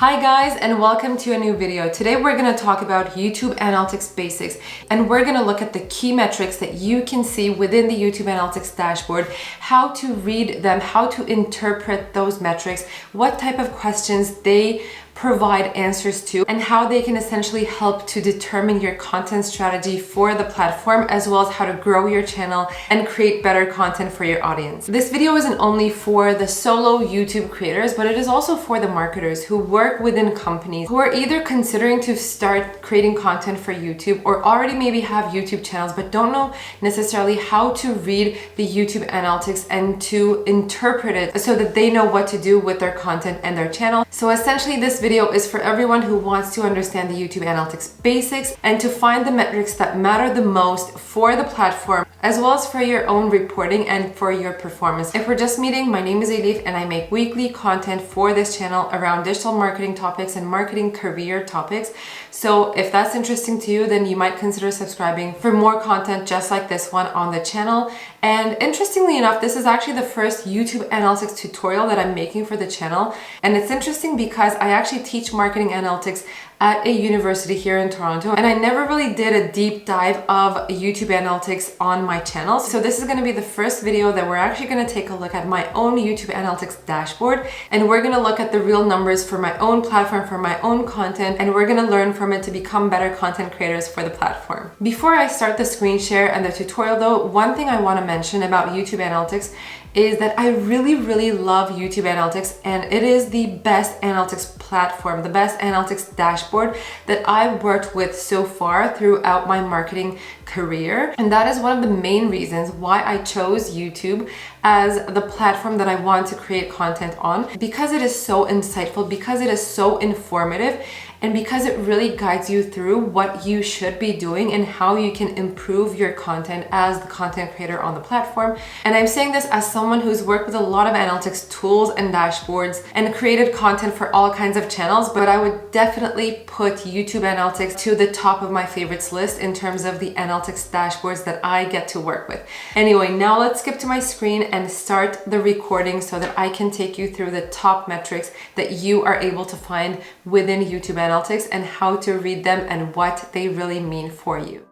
Hi guys, and welcome to a new video. Today we're going to talk about YouTube Analytics basics, and we're going to look at the key metrics that you can see within the YouTube Analytics dashboard, how to read them, how to interpret those metrics, what type of questions they provide answers to, and how they can essentially help to determine your content strategy for the platform, as well as how to grow your channel and create better content for your audience. This video isn't only for the solo YouTube creators, but it is also for the marketers who work within companies who are either considering to start creating content for YouTube or already maybe have YouTube channels but don't know necessarily how to read the YouTube analytics and to interpret it so that they know what to do with their content and their channel. So essentially this video is for everyone who wants to understand the YouTube Analytics basics and to find the metrics that matter the most for the platform, as well as for your own reporting and for your performance. If we're just meeting, my name is Elif and I make weekly content for this channel around digital marketing topics and marketing career topics. So if that's interesting to you, then you might consider subscribing for more content just like this one on the channel. And interestingly enough, this is actually the first YouTube Analytics tutorial that I'm making for the channel. And it's interesting because I actually teach marketing analytics at a university here in Toronto, and I never really did a deep dive of YouTube Analytics on my channel. So this is going to be the first video that we're actually going to take a look at my own YouTube Analytics dashboard, and we're going to look at the real numbers for my own platform, for my own content, and we're going to learn from it to become better content creators for the platform. Before I start the screen share and the tutorial though, one thing I want to mention about YouTube Analytics is that I really love YouTube Analytics, and it is the best analytics platform, the best analytics dashboard that I've worked with so far throughout my marketing career. And that is one of the main reasons why I chose YouTube as the platform that I want to create content on, because it is so insightful, because it is so informative, and because it really guides you through what you should be doing and how you can improve your content as the content creator on the platform. And I'm saying this as someone who's worked with a lot of analytics tools and dashboards and created content for all kinds of channels, but I would definitely put YouTube Analytics to the top of my favorites list in terms of the analytics dashboards that I get to work with. Anyway, now let's skip to my screen and start the recording so that I can take you through the top metrics that you are able to find within YouTube Analytics and how to read them and what they really mean for you.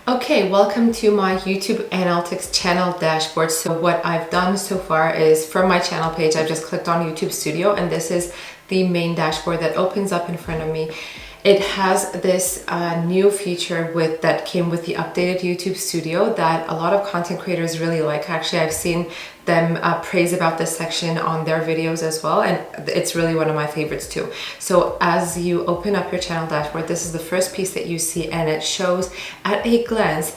Okay, welcome to my YouTube Analytics channel dashboard. So what I've done so far is, from my channel page, I've just clicked on YouTube Studio, and this is the main dashboard that opens up in front of me. It has this new feature that came with the updated YouTube Studio that a lot of content creators really like. Actually, I've seen them praise about this section on their videos as well, and it's really one of my favorites too. So as you open up your channel dashboard, this is the first piece that you see, and it shows at a glance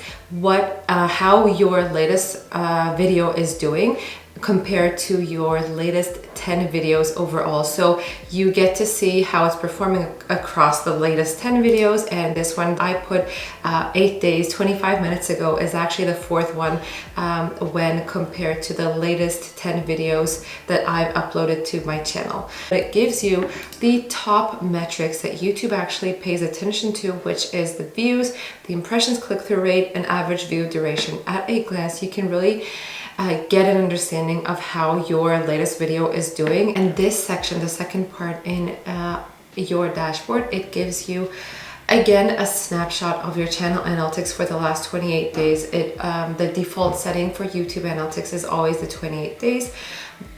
how your latest video is doing compared to your latest 10 videos overall. So you get to see how it's performing across the latest 10 videos, and this one I put 8 days, 25 minutes ago is actually the fourth one when compared to the latest 10 videos that I've uploaded to my channel. It gives you the top metrics that YouTube actually pays attention to, which is the views, the impressions, click-through rate, and average view duration. At a glance, you can really get an understanding of how your latest video is doing. And this section, the second part in your dashboard, it gives you again a snapshot of your channel analytics for the last 28 days. The default setting for YouTube Analytics is always the 28 days.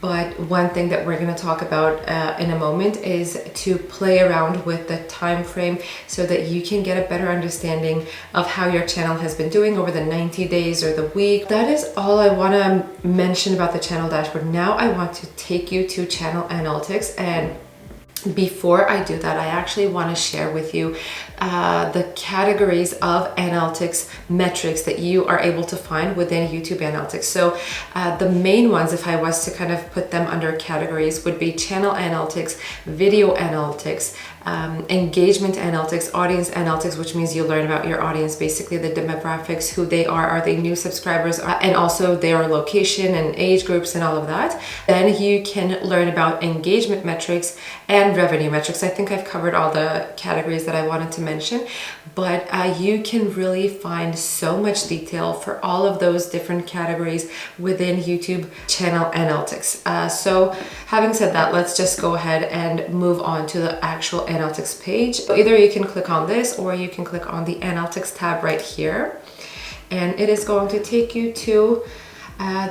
But one thing that we're going to talk about in a moment is to play around with the time frame so that you can get a better understanding of how your channel has been doing over the 90 days or the week. That is all I want to mention about the channel dashboard. Now I want to take you to channel analytics, and before I do that, I actually want to share with you the categories of analytics metrics that you are able to find within YouTube Analytics. So the main ones, if I was to kind of put them under categories, would be channel analytics, video analytics, engagement analytics, audience analytics, which means you learn about your audience, basically the demographics, who they are they new subscribers, and also their location and age groups and all of that. Then you can learn about engagement metrics and and revenue metrics. I think I've covered all the categories that I wanted to mention, but you can really find so much detail for all of those different categories within YouTube channel analytics. So having said that, let's just go ahead and move on to the actual analytics page. So either you can click on this or you can click on the analytics tab right here, and it is going to take you to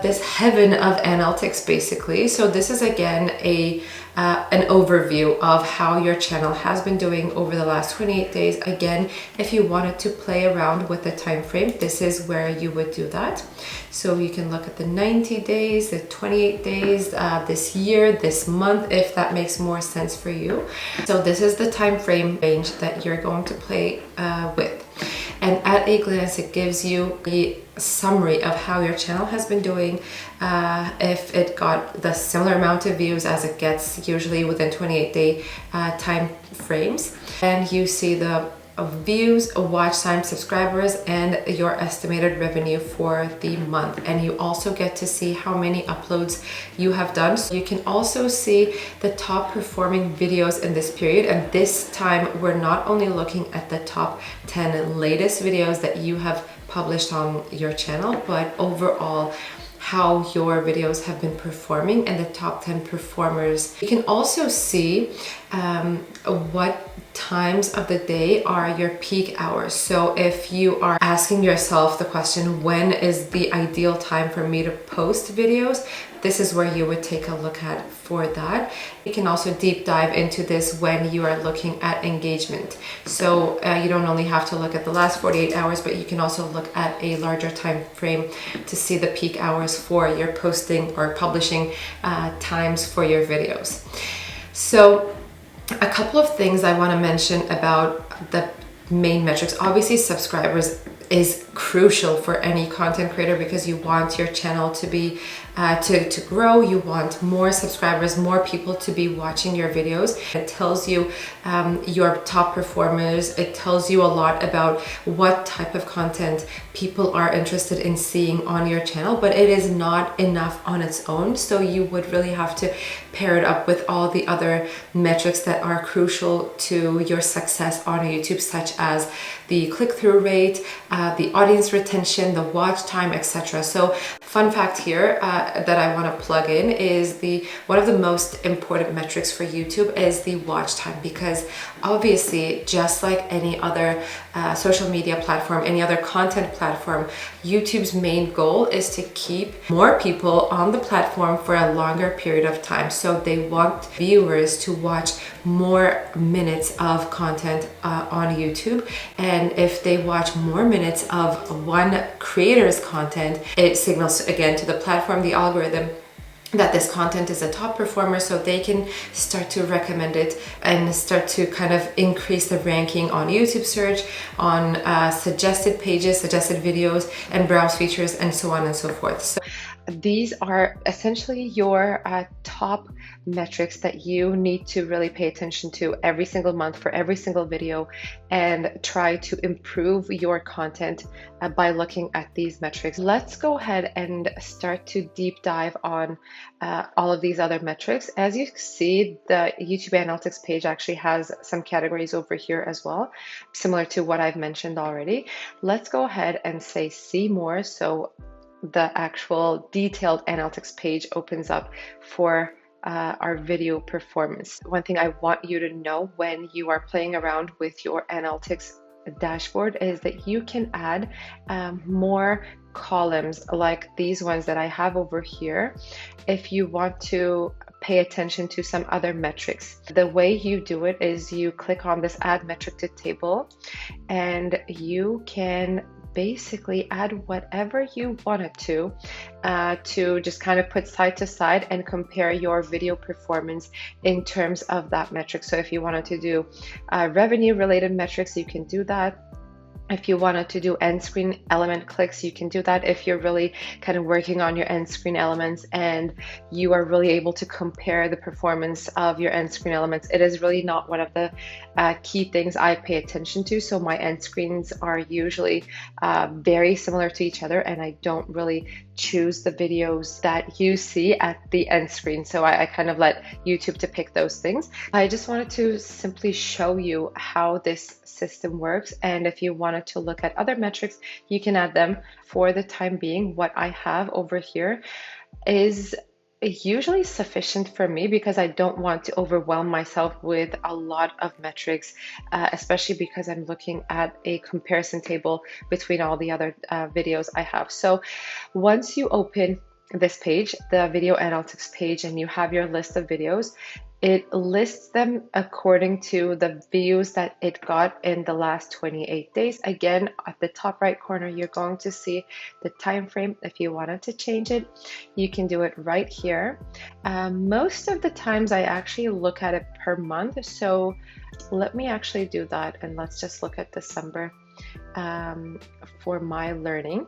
this heaven of analytics basically. So this is again an overview of how your channel has been doing over the last 28 days. Again, if you wanted to play around with the time frame, this is where you would do that. So you can look at the 90 days, the 28 days, this year, this month, if that makes more sense for you. So this is the time frame range that you're going to play with. And at a glance, it gives you a summary of how your channel has been doing, if it got the similar amount of views as it gets usually within 28-day time frames. And you see the views, watch time, subscribers, and your estimated revenue for the month. And you also get to see how many uploads you have done. So you can also see the top performing videos in this period. And this time we're not only looking at the top 10 latest videos that you have published on your channel, but overall how your videos have been performing and the top 10 performers. You can also see what times of the day are your peak hours. So if you are asking yourself the question, when is the ideal time for me to post videos, this is where you would take a look at for that. You can also deep dive into this when you are looking at engagement. So you don't only have to look at the last 48 hours, but you can also look at a larger time frame to see the peak hours for your posting or publishing times for your videos. So a couple of things I want to mention about the main metrics. Obviously, subscribers is crucial for any content creator because you want your channel to be to grow. You want more subscribers, more people to be watching your videos. It tells you your top performers. It tells you a lot about what type of content people are interested in seeing on your channel, but it is not enough on its own. So you would really have to pair it up with all the other metrics that are crucial to your success on YouTube, such as the click-through rate, the audience retention, the watch time, etc. So fun fact here that I want to plug in is one of the most important metrics for YouTube is the watch time, because obviously just like any other social media platform, any other content platform, YouTube's main goal is to keep more people on the platform for a longer period of time. So they want viewers to watch more minutes of content on YouTube. And if they watch more minutes of one creator's content, it signals again to the platform, the algorithm, that this content is a top performer, so they can start to recommend it and start to kind of increase the ranking on YouTube search, on suggested pages, suggested videos, and browse features, and so on and so forth. So these are essentially your top metrics that you need to really pay attention to every single month for every single video, and try to improve your content by looking at these metrics. Let's go ahead and start to deep dive on all of these other metrics. As you see, the YouTube Analytics page actually has some categories over here as well, similar to what I've mentioned already. Let's go ahead and say see more. So the actual detailed analytics page opens up for our video performance. One thing I want you to know when you are playing around with your analytics dashboard is that you can add more columns like these ones that I have over here if you want to pay attention to some other metrics. The way you do it is you click on this add metric to table, and you can basically add whatever you wanted to just kind of put side to side and compare your video performance in terms of that metric. So if you wanted to do revenue related metrics, you can do that. If you wanted to do end screen element clicks, you can do that. If you're really kind of working on your end screen elements and you are really able to compare the performance of your end screen elements, it is really not one of the key things I pay attention to. So my end screens are usually very similar to each other, and I don't really choose the videos that you see at the end screen. So I kind of let YouTube to pick those things. I just wanted to simply show you how this system works. And if you wanted to look at other metrics, you can add them. For the time being, what I have over here is usually sufficient for me because I don't want to overwhelm myself with a lot of metrics, especially because I'm looking at a comparison table between all the other videos I have. So once you open this page, the video analytics page, and you have your list of videos, it lists them according to the views that it got in the last 28 days. Again, at the top right corner, you're going to see the time frame. If you wanted to change it, you can do it right here. Most of the times I actually look at it per month. So let me actually do that, and let's just look at December for my learning.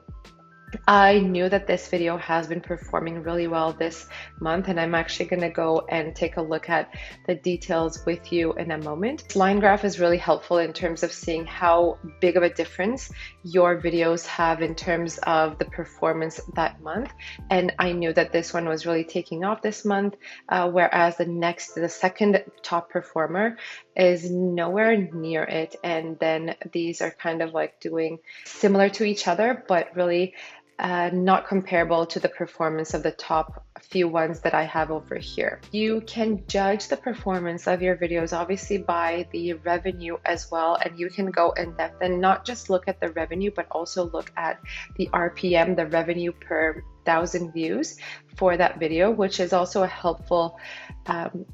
I knew that this video has been performing really well this month, and I'm actually going to go and take a look at the details with you in a moment. Line graph is really helpful in terms of seeing how big of a difference your videos have in terms of the performance that month. And I knew that this one was really taking off this month, whereas the second top performer is nowhere near it. And then these are kind of like doing similar to each other, but really not comparable to the performance of the top few ones that I have over here. You can judge the performance of your videos obviously by the revenue as well, and you can go in depth and not just look at the revenue, but also look at the RPM, the revenue per 1,000 views for that video, which is also a helpful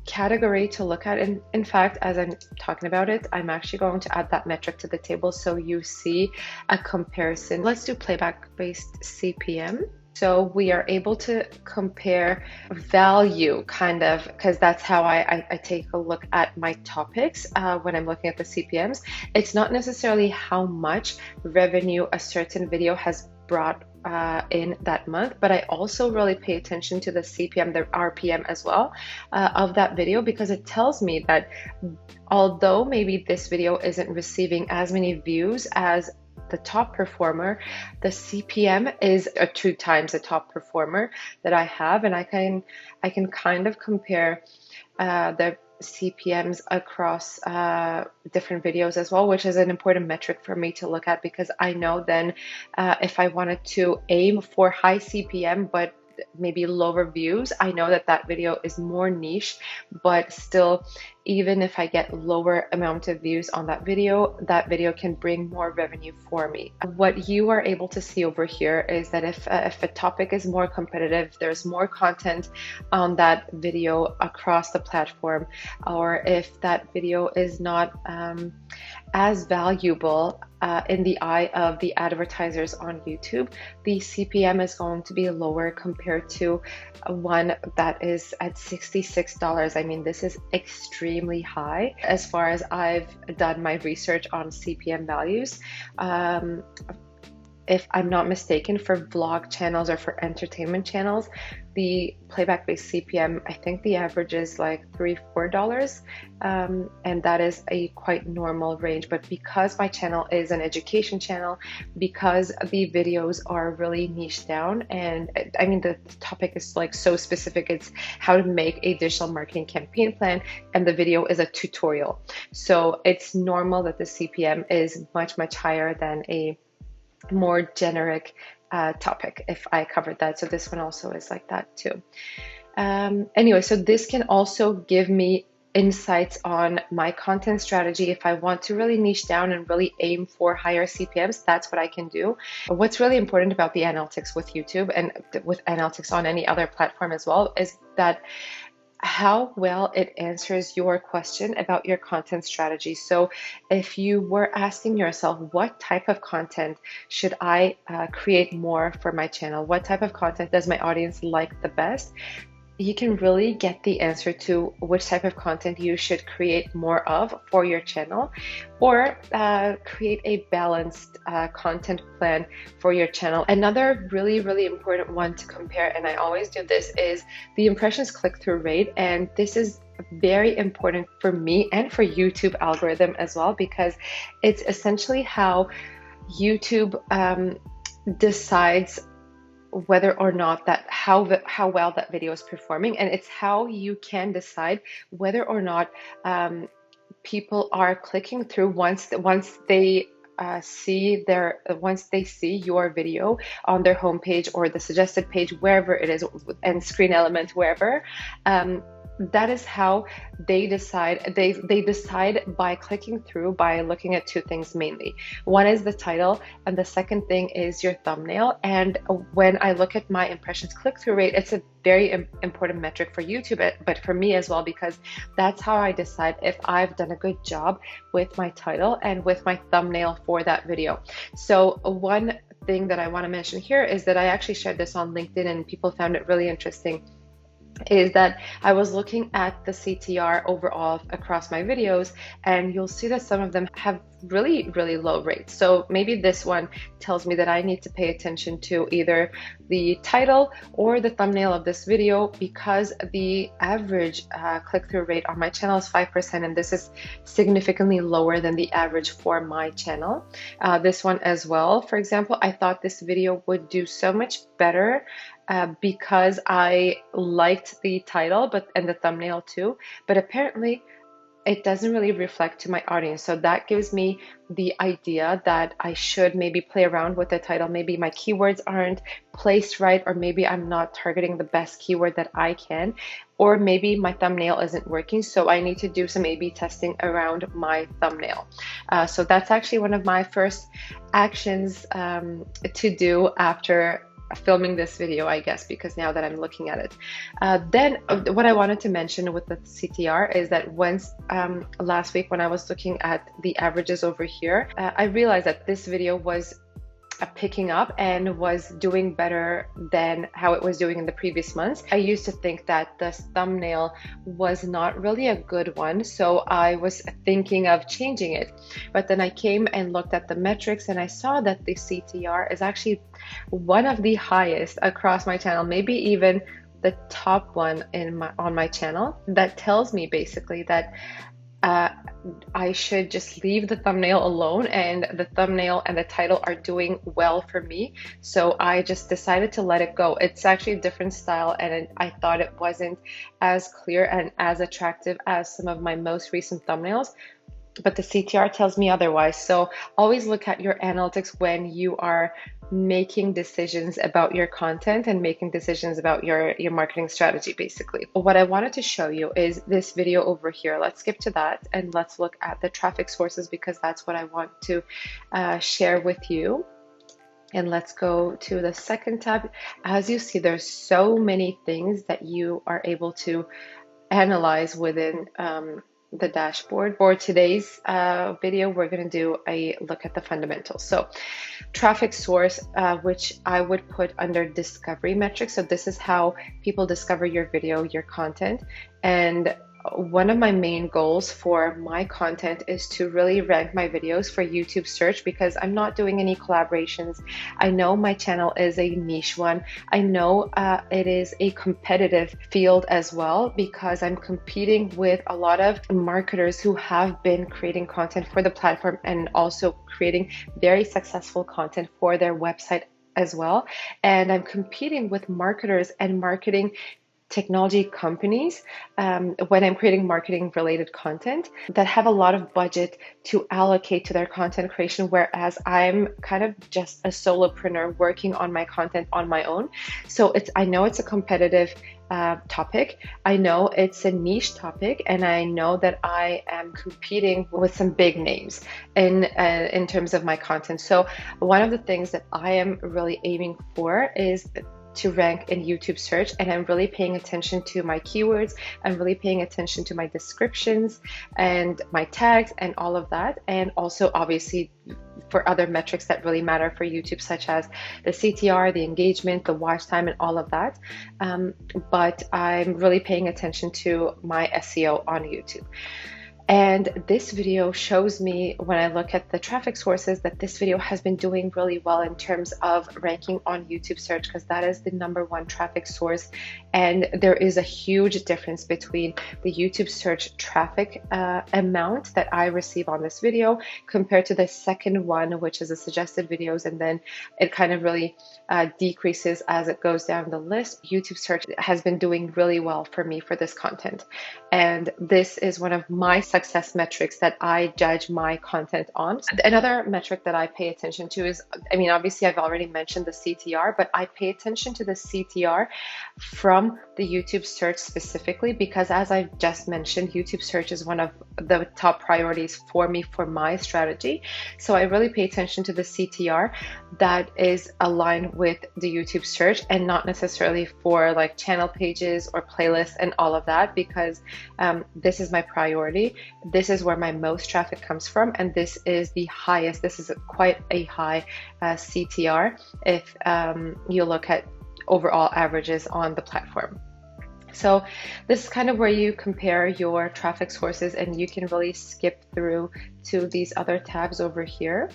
category to look at. And in fact, as I'm talking about it, I'm actually going to add that metric to the table so you see a comparison. Let's do playback-based CPM. So we are able to compare value, kind of, because that's how I take a look at my topics when I'm looking at the CPMs. It's not necessarily how much revenue a certain video has brought in that month, but I also really pay attention to the CPM, the RPM as well of that video, because it tells me that although maybe this video isn't receiving as many views as the top performer, the CPM is 2 times the top performer that I have, and I can kind of compare the CPMs across different videos as well, which is an important metric for me to look at, because I know then if I wanted to aim for high CPM but maybe lower views, I know that that video is more niche, but still, even if I get lower amount of views on that video can bring more revenue for me. What you are able to see over here is that if a topic is more competitive, there's more content on that video across the platform, or if that video is not as valuable in the eye of the advertisers on YouTube, the CPM is going to be lower compared to one that is at $66. I mean, this is extremely high as far as I've done my research on CPM values. If I'm not mistaken, for vlog channels or for entertainment channels, the playback-based CPM, I think the average is like $3-4, and that is a quite normal range. But because my channel is an education channel, because the videos are really niche down, and I mean the topic is like so specific, it's how to make a digital marketing campaign plan, and the video is a tutorial. So it's normal that the CPM is much higher than a more generic topic, if I covered that. So this one also is like that too. Anyway, so this can also give me insights on my content strategy. If I want to really niche down and really aim for higher CPMs, that's what I can do. What's really important about the analytics with YouTube and with analytics on any other platform as well is that how well it answers your question about your content strategy. So if you were asking yourself, what type of content should I create more for my channel? What type of content does my audience like the best? You can really get the answer to which type of content you should create more of for your channel, or create a balanced content plan for your channel. Another really important one to compare, and I always do this, is the impressions click-through rate. And this is very important for me and for YouTube algorithm as well, because it's essentially how YouTube decides whether or not that how well that video is performing, and it's how you can decide whether or not people are clicking through once they once they see your video on their homepage or the suggested page, wherever it is, and screen element, wherever. That is how they decide. They decide by clicking through, by looking at two things mainly. One is the title, and the second thing is your thumbnail. And when I look at my impressions click-through rate, it's a very important metric for YouTube, but for me as well, because that's how I decide if I've done a good job with my title and with my thumbnail for that video. So one thing that I want to mention here is that I actually shared this on LinkedIn and people found it really interesting, is that I was looking at the CTR overall across my videos, and you'll see that some of them have really, really low rates. So maybe this one tells me that I need to pay attention to either the title or the thumbnail of this video, because the average click-through rate on my channel is 5%, and this is significantly lower than the average for my channel. This one as well, for example, I thought this video would do so much better because I liked the title and the thumbnail too, but apparently it doesn't really reflect to my audience. So that gives me the idea that I should maybe play around with the title. Maybe my keywords aren't placed right, or maybe I'm not targeting the best keyword that I can, or maybe my thumbnail isn't working. So I need to do some A/B testing around my thumbnail. So that's actually one of my first actions to do after filming this video, I guess, because now that I'm looking at it. Then what I wanted to mention with the CTR is that once last week when I was looking at the averages over here, I realized that this video was picking up and was doing better than how it was doing in the previous months. I used to think that the thumbnail was not really a good one, so I was thinking of changing it. But then I came and looked at the metrics, and I saw that the CTR is actually one of the highest across my channel, maybe even the top one on my channel. That tells me basically that I should just leave the thumbnail alone, and the thumbnail and the title are doing well for me. So I just decided to let it go. It's actually a different style, and I thought it wasn't as clear and as attractive as some of my most recent thumbnails, but the CTR tells me otherwise. So always look at your analytics when you are making decisions about your content and making decisions about your marketing strategy, basically. What I wanted to show you is this video over here. Let's skip to that and let's look at the traffic sources, because that's what I want to share with you. And let's go to the second tab. As you see, there's so many things that you are able to analyze within the dashboard. For today's video, we're going to do a look at the fundamentals. So traffic source, which I would put under discovery metrics. So this is how people discover your video, your content. And one of my main goals for my content is to really rank my videos for YouTube search, because I'm not doing any collaborations. I know my channel is a niche one. I know it is a competitive field as well, because I'm competing with a lot of marketers who have been creating content for the platform and also creating very successful content for their website as well. And I'm competing with marketers and marketing technology companies when I'm creating marketing related content that have a lot of budget to allocate to their content creation, whereas I'm kind of just a solopreneur working on my content on my own. So I know it's a competitive topic. I know it's a niche topic, and I know that I am competing with some big names in terms of my content. So one of the things that I am really aiming for is to rank in YouTube search, and I'm really paying attention to my keywords. I'm really paying attention to my descriptions and my tags and all of that, and also obviously for other metrics that really matter for YouTube, such as the CTR, the engagement, the watch time, and all of that. But I'm really paying attention to my SEO on YouTube. And this video shows me, when I look at the traffic sources, that this video has been doing really well in terms of ranking on YouTube search, because that is the #1 traffic source. And there is a huge difference between the YouTube search traffic amount that I receive on this video compared to the second one, which is the suggested videos. And then it kind of really decreases as it goes down the list. YouTube search has been doing really well for me for this content. And this is one of my success metrics that I judge my content on. Another metric that I pay attention to is, I mean, obviously I've already mentioned the CTR, but I pay attention to the CTR from the YouTube search specifically, because as I've just mentioned, YouTube search is one of the top priorities for me for my strategy. So I really pay attention to the CTR that is aligned with the YouTube search, and not necessarily for like channel pages or playlists and all of that, because this is my priority. This is where my most traffic comes from, and this is the highest. This is quite a high CTR if you look at overall averages on the platform. So this is kind of where you compare your traffic sources, and you can really skip through to these other tabs over here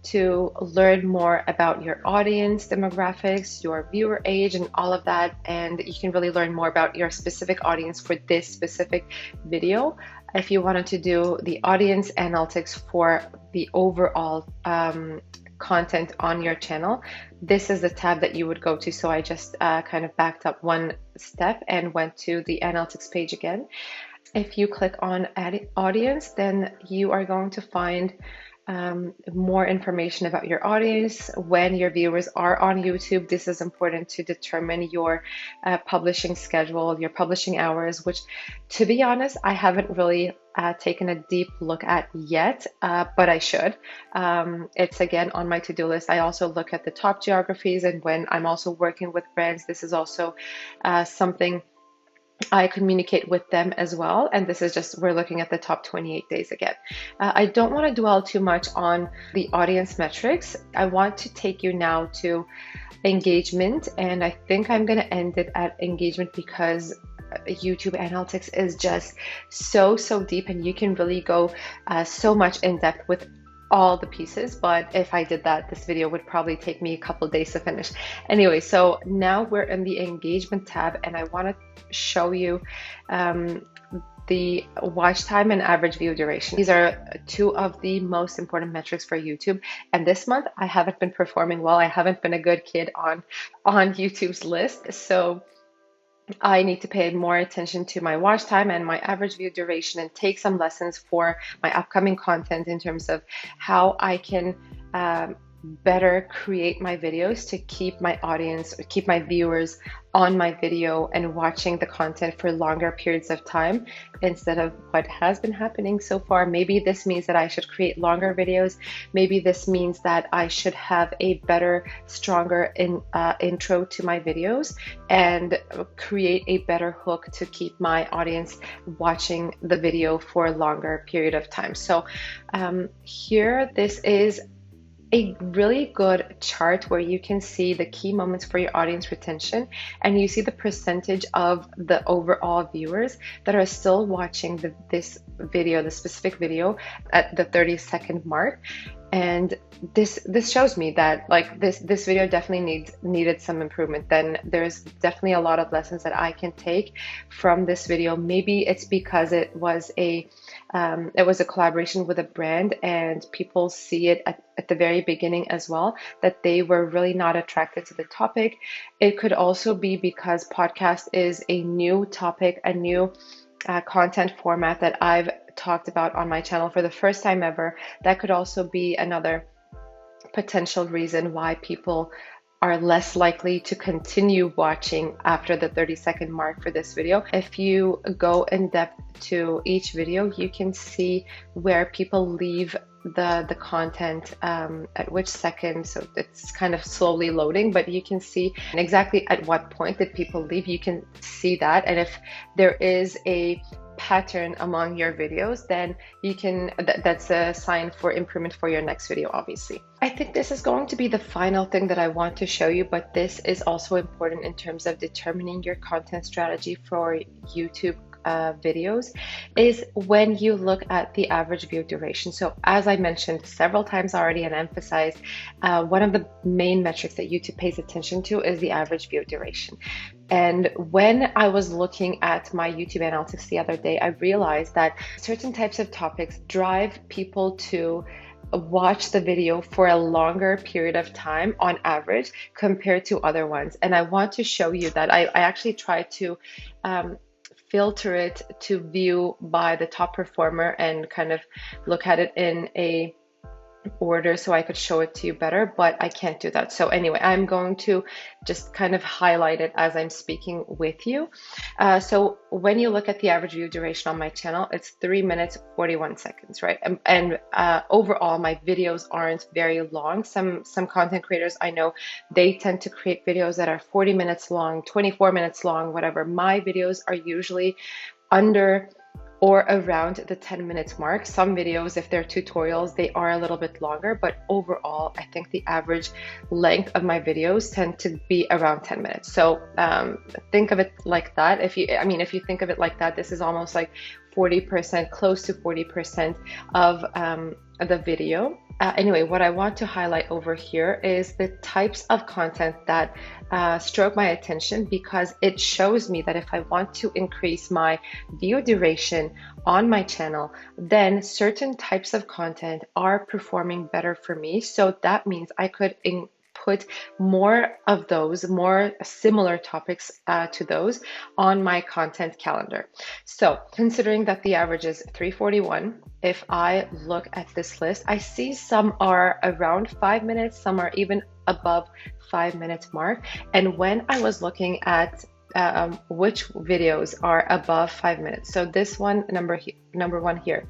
to learn more about your audience demographics, your viewer age, and all of that. And you can really learn more about your specific audience for this specific video. If you wanted to do the audience analytics for the overall content on your channel, this is the tab that you would go to. So I just kind of backed up one step and went to the analytics page again. If you click on audience, then you are going to find more information about your audience, when your viewers are on YouTube. This is important to determine your publishing schedule, your publishing hours, which, to be honest, I haven't really taken a deep look at yet, but I should. It's again on my to-do list. I also look at the top geographies, and when I'm also working with brands, this is also something I communicate with them as well. And this is just, we're looking at the top 28 days again. I don't want to dwell too much on the audience metrics. I want to take you now to engagement, and I think I'm going to end it at engagement, because YouTube analytics is just so deep, and you can really go so much in depth with all the pieces. But if I did that, this video would probably take me a couple of days to finish. Anyway, so now we're in the engagement tab, and I want to show you the watch time and average view duration. These are two of the most important metrics for YouTube. And this month I haven't been performing well. I haven't been a good kid on YouTube's list. So I need to pay more attention to my watch time and my average view duration, and take some lessons for my upcoming content in terms of how I can better create my videos to keep my audience, or keep my viewers on my video and watching the content for longer periods of time, instead of what has been happening so far. Maybe this means that I should create longer videos. Maybe this means that I should have a better, stronger intro to my videos, and create a better hook to keep my audience watching the video for a longer period of time. So here, this is a really good chart where you can see the key moments for your audience retention, and you see the percentage of the overall viewers that are still watching this video, the specific video, at the 30-second mark. And this shows me that like this video definitely needed some improvement. Then there's definitely a lot of lessons that I can take from this video. Maybe it's because it was a collaboration with a brand, and people see it at the very beginning as well, that they were really not attracted to the topic. It could also be because podcast is a new topic, a new content format that I've talked about on my channel for the first time ever. That could also be another potential reason why people are less likely to continue watching after the 30-second mark for this video. If you go in depth to each video, you can see where people leave the content at which second. So it's kind of slowly loading, but you can see exactly at what point did people leave. You can see that, and if there is a pattern among your videos, then you can that's a sign for improvement for your next video, obviously. I think this is going to be the final thing that I want to show you, but this is also important in terms of determining your content strategy for YouTube videos is when you look at the average view duration. So as I mentioned several times already and emphasized, one of the main metrics that YouTube pays attention to is the average view duration. And when I was looking at my YouTube analytics the other day, I realized that certain types of topics drive people to watch the video for a longer period of time on average compared to other ones. And I want to show you that I actually try to filter it to view by the top performer and kind of look at it in a order so I could show it to you better, but I can't do that. So anyway, I'm going to just kind of highlight it as I'm speaking with you. So when you look at the average view duration on my channel, it's 3 minutes 41 seconds, right? And overall, my videos aren't very long. Some content creators I know, they tend to create videos that are 40 minutes long, 24 minutes long, whatever. My videos are usually under or around the 10 minutes mark. Some videos, if they're tutorials, they are a little bit longer, but overall, I think the average length of my videos tend to be around 10 minutes. So think of it like that. If you think of it like that, this is almost like 40%, close to 40% of the video. Anyway, what I want to highlight over here is the types of content that stroke my attention, because it shows me that if I want to increase my view duration on my channel, then certain types of content are performing better for me. So that means I could put more of those, more similar topics to those on my content calendar. So considering that the average is 341, if I look at this list, I see some are around 5 minutes, some are even above 5 minutes mark. And when I was looking at which videos are above 5 minutes, so this one, number one here,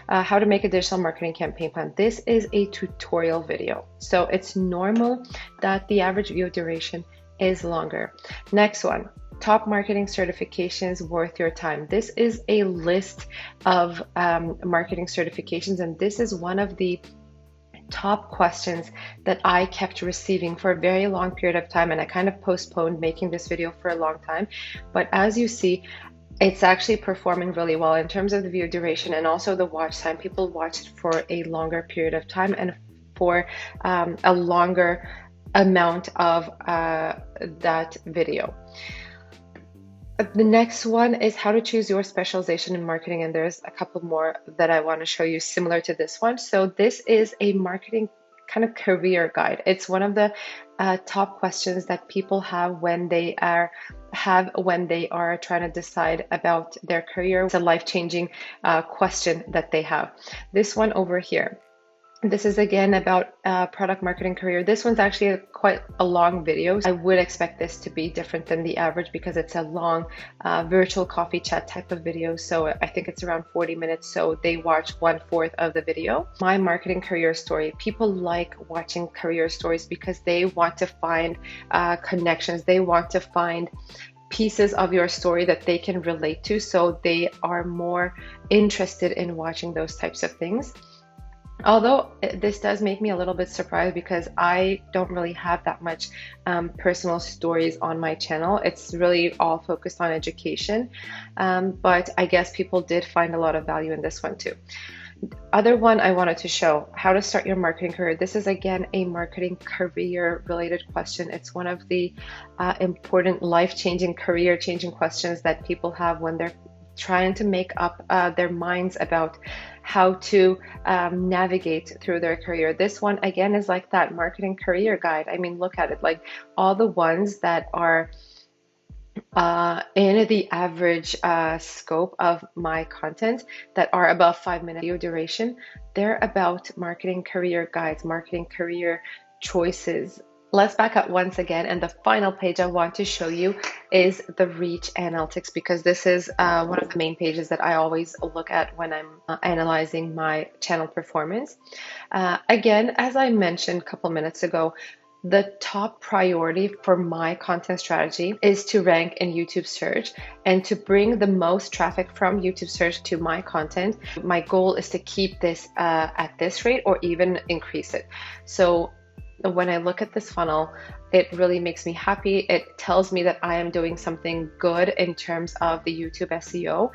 how to make a digital marketing campaign plan. This is a tutorial video, so it's normal that the average view duration is longer. Next one, top marketing certifications worth your time. This is a list of marketing certifications, and this is one of the top questions that I kept receiving for a very long period of time, and I kind of postponed making this video for a long time. But as you see, it's actually performing really well in terms of the view duration and also the watch time. People watch it for a longer period of time and for a longer amount of that video. The next one is how to choose your specialization in marketing, and there's a couple more that I want to show you similar to this one. So this is a marketing kind of career guide. It's one of the top questions that people have when they are trying to decide about their career. It's a life-changing question that they have. This one over here. This is again about product marketing career. This one's actually quite a long video. I would expect this to be different than the average because it's a long virtual coffee chat type of video. So I think it's around 40 minutes. So they watch 1/4 of the video. My marketing career story. People like watching career stories because they want to find connections. They want to find pieces of your story that they can relate to. So they are more interested in watching those types of things. Although this does make me a little bit surprised because I don't really have that much personal stories on my channel. It's really all focused on education, but I guess people did find a lot of value in this one too. Other one I wanted to show, how to start your marketing career. This is again a marketing career related question. It's one of the important life-changing, career-changing questions that people have when they're trying to make up their minds about how to navigate through their career. This one again is like that marketing career guide. I mean, look at it, like all the ones that are in the average scope of my content that are above 5 minute video duration, they're about marketing career guides, marketing career choices. Let's back up once again, and the final page I want to show you is the reach analytics, because this is one of the main pages that I always look at when I'm analyzing my channel performance. Again, as I mentioned a couple minutes ago, the top priority for my content strategy is to rank in YouTube search and to bring the most traffic from YouTube search to my content. My goal is to keep this at this rate or even increase it. So when I look at this funnel, it really makes me happy. It tells me that I am doing something good in terms of the YouTube SEO.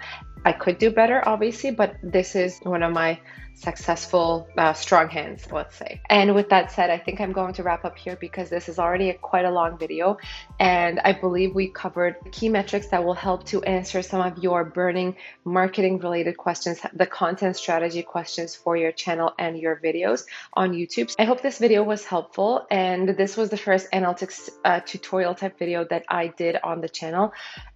I could do better, obviously, but this is one of my successful strong hands, let's say. And with that said, I think I'm going to wrap up here because this is already quite a long video, and I believe we covered key metrics that will help to answer some of your burning marketing related questions, the content strategy questions for your channel and your videos on YouTube. I hope this video was helpful, and this was the first analytics tutorial type video that I did on the channel.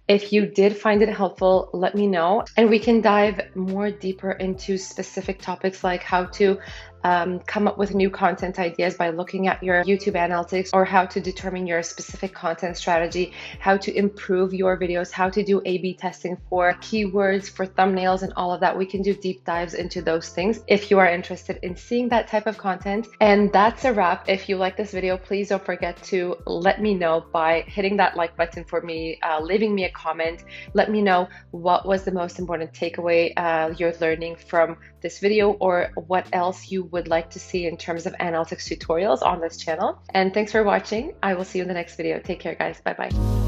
If you did find it helpful, let me know, and we can dive more deeper into specific topics like how to come up with new content ideas by looking at your YouTube analytics, or how to determine your specific content strategy, how to improve your videos, how to do A/B testing for keywords, for thumbnails, and all of that. We can do deep dives into those things if you are interested in seeing that type of content. And that's a wrap. If you like this video, please don't forget to let me know by hitting that like button for me, leaving me a comment. Let me know what was the most important takeaway you're learning from this video, or what else you would like to see in terms of analytics tutorials on this channel. And thanks for watching. I will see you in the next video. Take care, guys. Bye bye.